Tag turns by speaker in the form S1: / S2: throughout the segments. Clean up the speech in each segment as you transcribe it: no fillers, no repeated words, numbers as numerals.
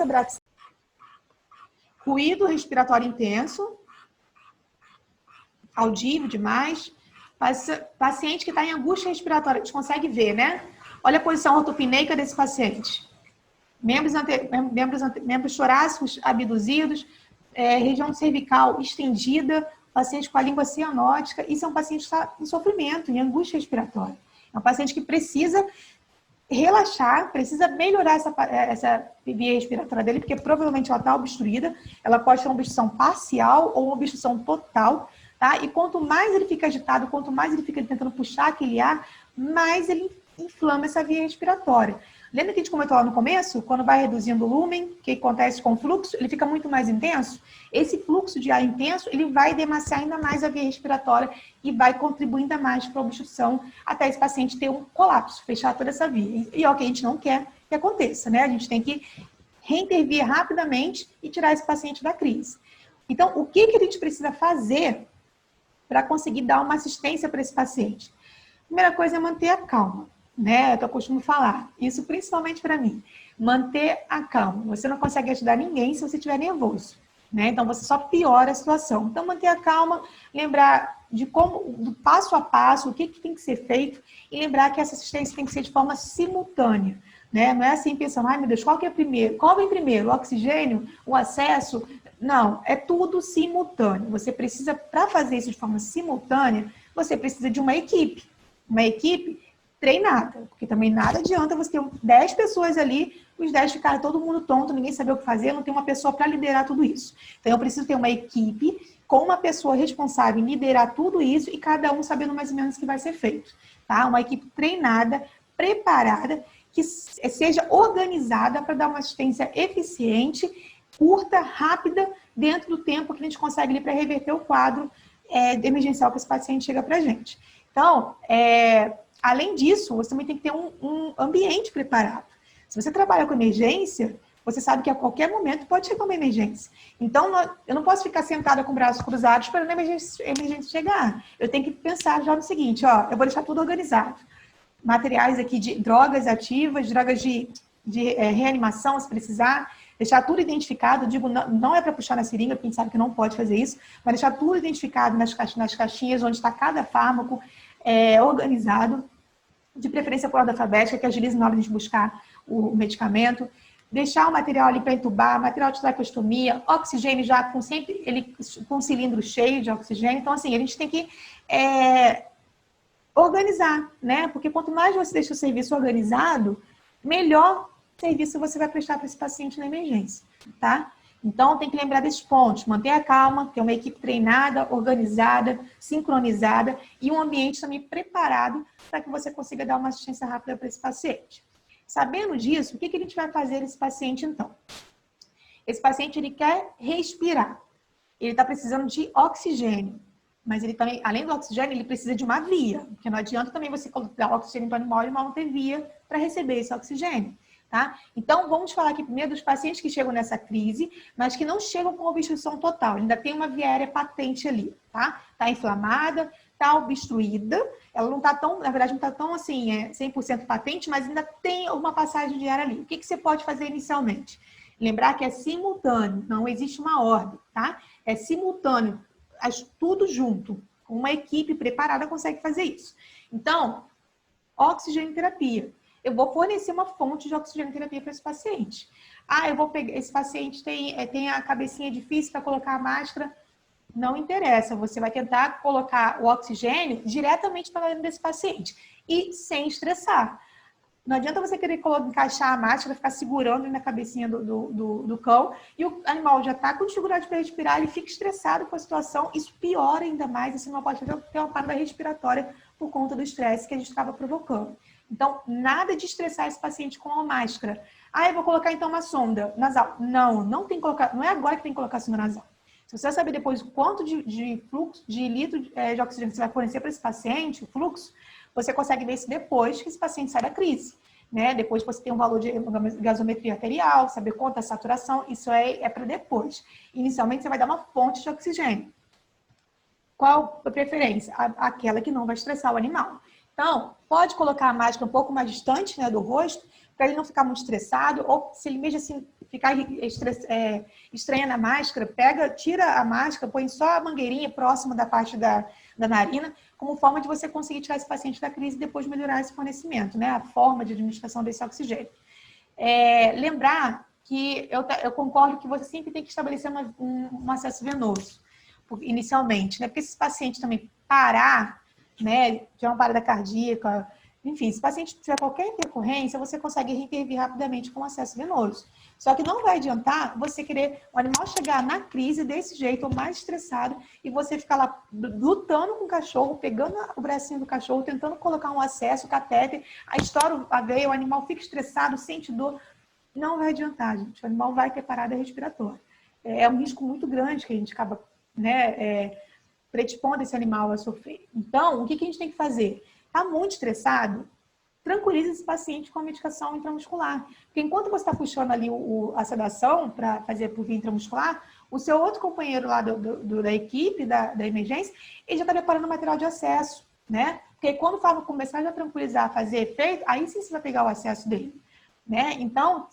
S1: insuficiência braquial, ruído respiratório intenso, audível demais, paciente que está em angústia respiratória, a gente consegue ver, né? Olha a posição ortopneica desse paciente. Membros torácicos abduzidos, região cervical estendida, paciente com a língua cianótica. Isso é um paciente que está em sofrimento, em angústia respiratória. É um paciente que precisa relaxar, precisa melhorar essa via respiratória dele, porque provavelmente ela está obstruída. Ela pode ter uma obstrução parcial ou uma obstrução total, tá? E quanto mais ele fica agitado, quanto mais ele fica tentando puxar aquele ar, mais ele inflama essa via respiratória. Lembra que a gente comentou lá no começo? Quando vai reduzindo o lumen, o que acontece com o fluxo? Ele fica muito mais intenso. Esse fluxo de ar intenso, ele vai demaciar ainda mais a via respiratória e vai contribuir ainda mais para a obstrução, até esse paciente ter um colapso, fechar toda essa via. E é o que a gente não quer que aconteça, né? A gente tem que reintervir rapidamente e tirar esse paciente da crise. Então, o que a gente precisa fazer para conseguir dar uma assistência para esse paciente? Primeira coisa é manter a calma. Né? Eu costumo falar, isso principalmente para mim, manter a calma. Você não consegue ajudar ninguém se você estiver nervoso, né? Então você só piora a situação. Então manter a calma, lembrar de como, do passo a passo, o que tem que ser feito e lembrar que essa assistência tem que ser de forma simultânea, né? Não é assim pensando, ai meu Deus, qual que é primeiro? Qual vem primeiro? O oxigênio? O acesso? Não, é tudo simultâneo. Você precisa, para fazer isso de forma simultânea, você precisa de uma equipe treinada, porque também nada adianta você ter 10 pessoas ali, os 10 ficarem todo mundo tonto, ninguém saber o que fazer, não tem uma pessoa para liderar tudo isso. Então eu preciso ter uma equipe com uma pessoa responsável em liderar tudo isso e cada um sabendo mais ou menos o que vai ser feito, tá? Uma equipe treinada, preparada, que seja organizada para dar uma assistência eficiente, curta, rápida, dentro do tempo que a gente consegue ali para reverter o quadro emergencial que esse paciente chega para a gente. Então, além disso, você também tem que ter um ambiente preparado. Se você trabalha com emergência, você sabe que a qualquer momento pode chegar uma emergência. Então, eu não posso ficar sentada com braços cruzados esperando a emergência chegar. Eu tenho que pensar já no seguinte, ó, eu vou deixar tudo organizado. Materiais aqui de drogas ativas, drogas de reanimação, se precisar, deixar tudo identificado. Digo, não é para puxar na seringa, porque a gente sabe que não pode fazer isso, mas deixar tudo identificado nas caixinhas onde está cada fármaco, organizado, de preferência por ordem alfabética, que agilize na hora de buscar o medicamento, deixar o material ali para entubar, material de traqueostomia, oxigênio já com com um cilindro cheio de oxigênio. Então, assim, a gente tem que organizar, né? Porque quanto mais você deixa o serviço organizado, melhor serviço você vai prestar para esse paciente na emergência, tá? Então, tem que lembrar desses pontos, manter a calma, ter uma equipe treinada, organizada, sincronizada e um ambiente também preparado para que você consiga dar uma assistência rápida para esse paciente. Sabendo disso, o que a gente vai fazer nesse paciente, então? Esse paciente, ele quer respirar. Ele está precisando de oxigênio. Mas ele também, além do oxigênio, ele precisa de uma via. Porque não adianta também você colocar oxigênio para o animal e não ter via para receber esse oxigênio. Tá? Então, vamos falar aqui primeiro dos pacientes que chegam nessa crise, mas que não chegam com obstrução total. Ainda tem uma via aérea patente ali, tá? Tá inflamada, tá obstruída. Ela não tá tão, na verdade, não tá tão assim, 100% patente, mas ainda tem uma passagem de ar ali. O que você pode fazer inicialmente? Lembrar que é simultâneo, não existe uma ordem, tá? É simultâneo, tudo junto. Uma equipe preparada consegue fazer isso. Então, oxigenoterapia. Eu vou fornecer uma fonte de oxigenoterapia para esse paciente. Ah, eu vou pegar, esse paciente tem a cabecinha difícil para colocar a máscara. Não interessa, você vai tentar colocar o oxigênio diretamente para dentro desse paciente e sem estressar. Não adianta você querer encaixar a máscara, ficar segurando na cabecinha do cão e o animal já está com dificuldade para respirar, ele fica estressado com a situação, isso piora ainda mais, esse animal pode ter uma parada respiratória por conta do estresse que a gente estava provocando. Então, nada de estressar esse paciente com a máscara. Ah, eu vou colocar então uma sonda nasal. Não tem que colocar, não é agora que tem que colocar a sonda nasal. Se você saber depois o quanto de fluxo, de litro de oxigênio você vai fornecer para esse paciente, o fluxo, você consegue ver isso depois que esse paciente sai da crise. Né? Depois você tem um valor de gasometria arterial, saber quanto é a saturação, isso é para depois. Inicialmente você vai dar uma fonte de oxigênio. Qual a preferência? Aquela que não vai estressar o animal. Então, pode colocar a máscara um pouco mais distante, né, do rosto, para ele não ficar muito estressado, ou se ele mesmo assim ficar estranhando a máscara, tira a máscara, põe só a mangueirinha próxima da parte da narina, como forma de você conseguir tirar esse paciente da crise e depois melhorar esse fornecimento, né? A forma de administração desse oxigênio. Lembrar que eu concordo que você sempre tem que estabelecer um acesso venoso, inicialmente, né? Porque se esse paciente também parar, né, tiver uma parada cardíaca, enfim, se o paciente tiver qualquer intercorrência, você consegue intervir rapidamente com acesso venoso. Só que não vai adiantar você querer o animal chegar na crise desse jeito, ou mais estressado, e você ficar lá lutando com o cachorro, pegando o bracinho do cachorro, tentando colocar um acesso, catéter, aí estoura a veia, o animal fica estressado, sente dor. Não vai adiantar, gente. O animal vai ter parada respiratória. É um risco muito grande que a gente acaba, né, predispondo esse animal a sofrer. Então, o que a gente tem que fazer? Está muito estressado? Tranquiliza esse paciente com a medicação intramuscular. Porque enquanto você está puxando ali a sedação para fazer por via intramuscular, o seu outro companheiro lá da equipe, da emergência, ele já está preparando o material de acesso, né? Porque quando o fármaco começar a tranquilizar, a fazer efeito, aí sim você vai pegar o acesso dele, né? Então,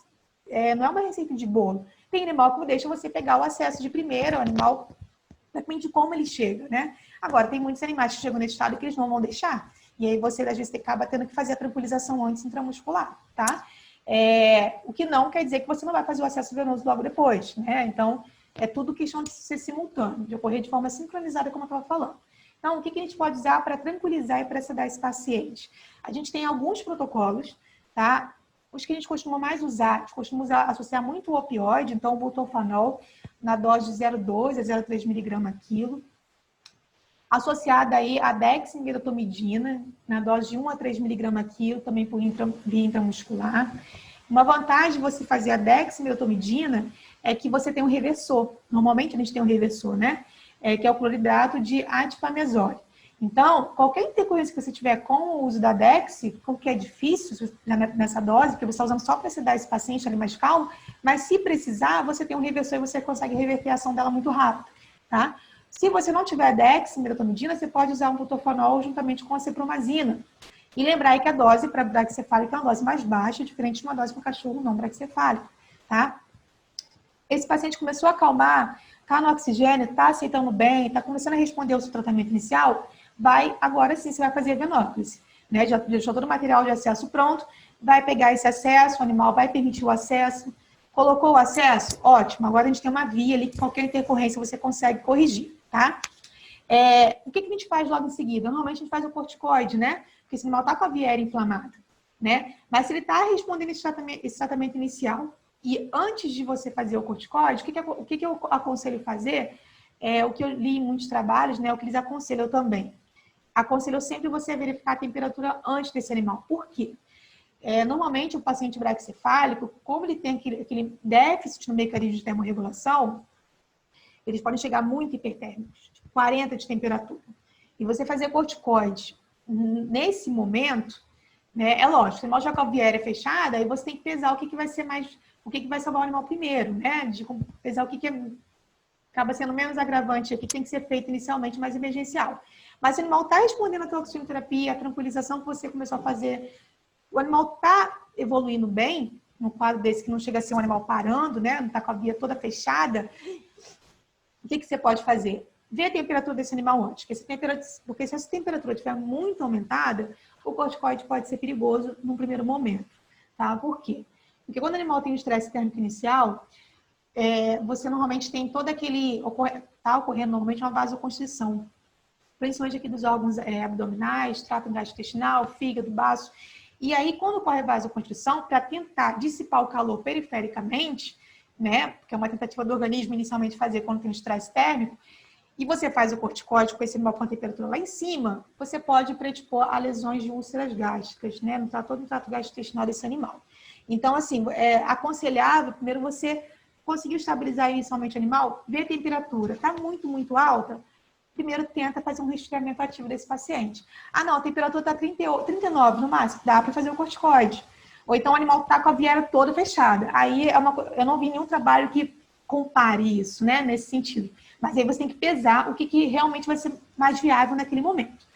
S1: não é uma receita de bolo. Tem animal que deixa você pegar o acesso de primeira, o animal depende de como ele chega, né? Agora, tem muitos animais que chegam nesse estado que eles não vão deixar. E aí você, às vezes, acaba tendo que fazer a tranquilização antes intramuscular, tá? O que não quer dizer que você não vai fazer o acesso venoso logo depois, né? Então, é tudo questão de ser simultâneo, de ocorrer de forma sincronizada, como eu estava falando. Então, o que a gente pode usar para tranquilizar e para sedar esse paciente? A gente tem alguns protocolos, tá? Os que a gente costuma mais usar, a gente costuma associar muito o opioide, então o butorfanol, na dose de 0,2 a 0,3 miligrama quilo, associada aí a dexmedetomidina, na dose de 1 a 3 miligramas quilo, também por via intramuscular. Uma vantagem de você fazer a dexmedetomidina é que você tem um reversor. Normalmente a gente tem um reversor, né? Que é o cloridrato de adipamezole. Então, qualquer intercorrência que você tiver com o uso da Dex, porque é difícil nessa dose, porque você está usando só para sedar esse paciente ali mais calmo, mas se precisar, você tem um reversor e você consegue reverter a ação dela muito rápido, tá? Se você não tiver dexmedetomidina, você pode usar um butorfanol juntamente com a cepromazina. E lembrar aí que a dose para braquicefálico é uma dose mais baixa, diferente de uma dose para cachorro não braquicefálico, tá? Esse paciente começou a acalmar, tá no oxigênio, tá aceitando bem, tá começando a responder ao seu tratamento inicial, agora sim, você vai fazer a venóclise, né? Já deixou todo o material de acesso pronto, vai pegar esse acesso, o animal vai permitir o acesso, colocou o acesso, ótimo, agora a gente tem uma via ali que qualquer intercorrência você consegue corrigir, tá? O que a gente faz logo em seguida? Normalmente a gente faz o corticoide, né? Porque esse animal tá com a via aérea inflamada, né? Mas se ele tá respondendo esse tratamento inicial, e antes de você fazer o corticoide, o que eu aconselho fazer? O que eu li em muitos trabalhos, né? O que eles aconselham também. Aconselho sempre você verificar a temperatura antes desse animal. Por quê? Normalmente, o paciente braquicefálico, como ele tem aquele déficit no mecanismo de termorregulação, eles podem chegar muito hipertérmicos, tipo 40 de temperatura. E você fazer corticoide nesse momento, né, é lógico, o animal já com a via aérea fechada, aí você tem que pesar o que vai ser mais, o que vai salvar o animal primeiro, né? De pesar o que acaba sendo menos agravante aqui, tem que ser feito inicialmente, mais emergencial. Mas se o animal está respondendo a tua oxigenoterapia, a tranquilização que você começou a fazer, o animal está evoluindo bem, num quadro desse que não chega a ser um animal parando, né? Não está com a via toda fechada, o que você pode fazer? Ver a temperatura desse animal antes, porque se essa temperatura estiver muito aumentada, o corticoide pode ser perigoso num primeiro momento, tá? Por quê? Porque quando o animal tem um estresse térmico inicial, você normalmente tem todo aquele... Tá ocorrendo normalmente uma vasoconstrição, principalmente aqui dos órgãos abdominais, trato gastrointestinal, fígado, baço. E aí, quando ocorre a vasoconstrição, para tentar dissipar o calor perifericamente, né? Porque é uma tentativa do organismo inicialmente fazer quando tem um estresse térmico, e você faz o corticóide com esse animal com a temperatura lá em cima, você pode predispor a lesões de úlceras gástricas, né? Todo o trato gastrointestinal desse animal. Então, assim, é aconselhável, primeiro você conseguiu estabilizar inicialmente o animal, ver a temperatura. Está muito, muito alta? Primeiro tenta fazer um resfriamento ativo desse paciente. Ah, não, a temperatura está 39 no máximo, dá para fazer o corticoide. Ou então o animal está com a via aérea toda fechada. Aí eu não vi nenhum trabalho que compare isso, né, nesse sentido. Mas aí você tem que pesar o que realmente vai ser mais viável naquele momento.